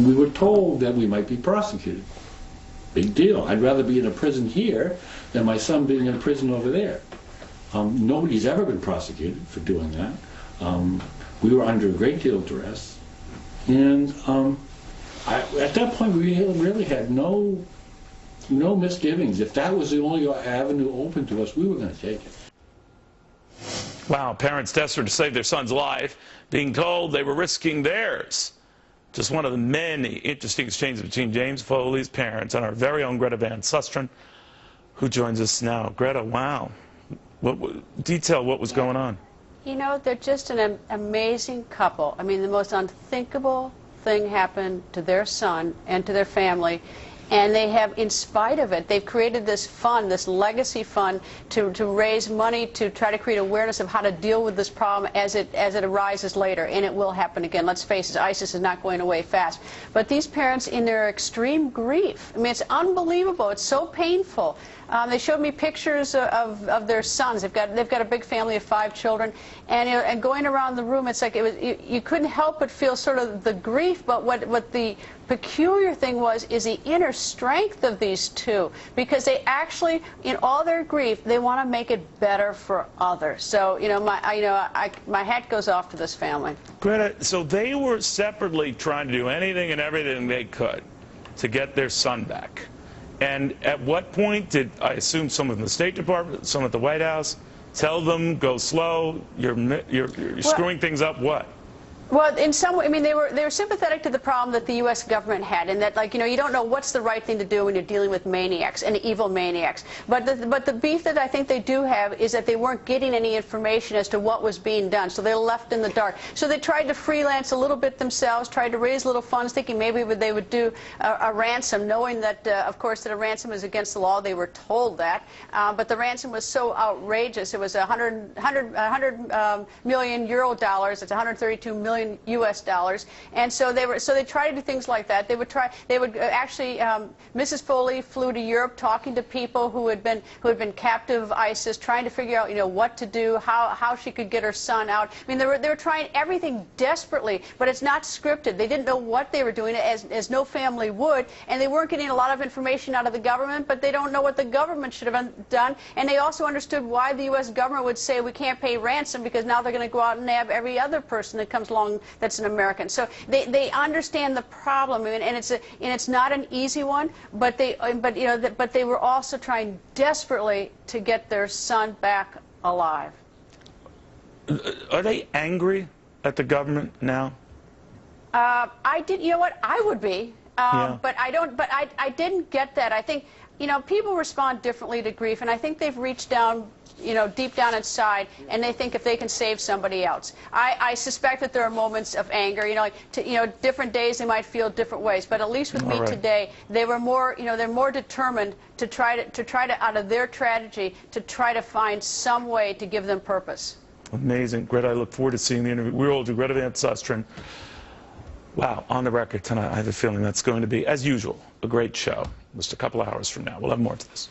We were told that we might be prosecuted. Big deal. I'd rather be in a prison here than my son being in a prison over there. Nobody's ever been prosecuted for doing that. We were under a great deal of duress. And at that point, we really had no misgivings. If that was the only avenue open to us, we were going to take it. Wow, parents desperate to save their son's life, being told they were risking theirs. Just one of the many interesting exchanges between James Foley's parents and our very own Gov't Van Susteren, who joins us now. Greta, wow. Detail what was going on. You know, they're just an amazing couple. I mean, the most unthinkable thing happened to their son and to their family. And they have, in spite of it, they've created this fund, this legacy fund, to raise money to try to create awareness of how to deal with this problem as it arises later. And it will happen again. Let's face it, ISIS is not going away fast. But these parents, in their extreme grief, I mean, it's unbelievable. It's so painful. They showed me pictures of their sons. They've got a big family of 5 children, and going around the room, it's like you couldn't help but feel sort of the grief. But what the peculiar thing was is the inner strength of these two, because they actually, in all their grief, they want to make it better for others. So my hat goes off to this family. Greta, so they were separately trying to do anything and everything they could to get their son back. And at what point did, I assume, someone in the State Department, someone at the White House, tell them, go slow, you're screwing things up, what? Well, in some way, I mean, they were sympathetic to the problem that the U.S. government had, and that, like, you don't know what's the right thing to do when you're dealing with maniacs and evil maniacs. But the beef that I think they do have is that they weren't getting any information as to what was being done, so they're left in the dark. So they tried to freelance a little bit themselves, tried to raise little funds, thinking maybe they would do a ransom, knowing that, of course, that a ransom is against the law. They were told that, but the ransom was so outrageous. It was 100 million euro dollars. It's 132 million U.S. dollars, and so they tried to do things like that. They would actually. Mrs. Foley flew to Europe, talking to people who had been captive of ISIS, trying to figure out what to do, how she could get her son out. I mean, they were trying everything desperately, but it's not scripted. They didn't know what they were doing, as no family would, and they weren't getting a lot of information out of the government. But they don't know what the government should have done, and they also understood why the U.S. government would say we can't pay ransom, because now they're going to go out and nab every other person that comes along that's an American. So they understand the problem, and it's not an easy one. But they were also trying desperately to get their son back alive. Are they angry at the government now? You know what? I would be, yeah. But I don't. But I didn't get that. I think people respond differently to grief, and I think they've reached down, deep down inside, and they think if they can save somebody else. I suspect that there are moments of anger. Different days they might feel different ways. But at least with me today, they were more, they're more determined to try to out of their tragedy, to try to find some way to give them purpose. Amazing, Greta. I look forward to seeing the interview. We're all to Gov't Van Susteren. Wow, on the record tonight. I have a feeling that's going to be, as usual, a great show. Just a couple hours from now. We'll have more to this.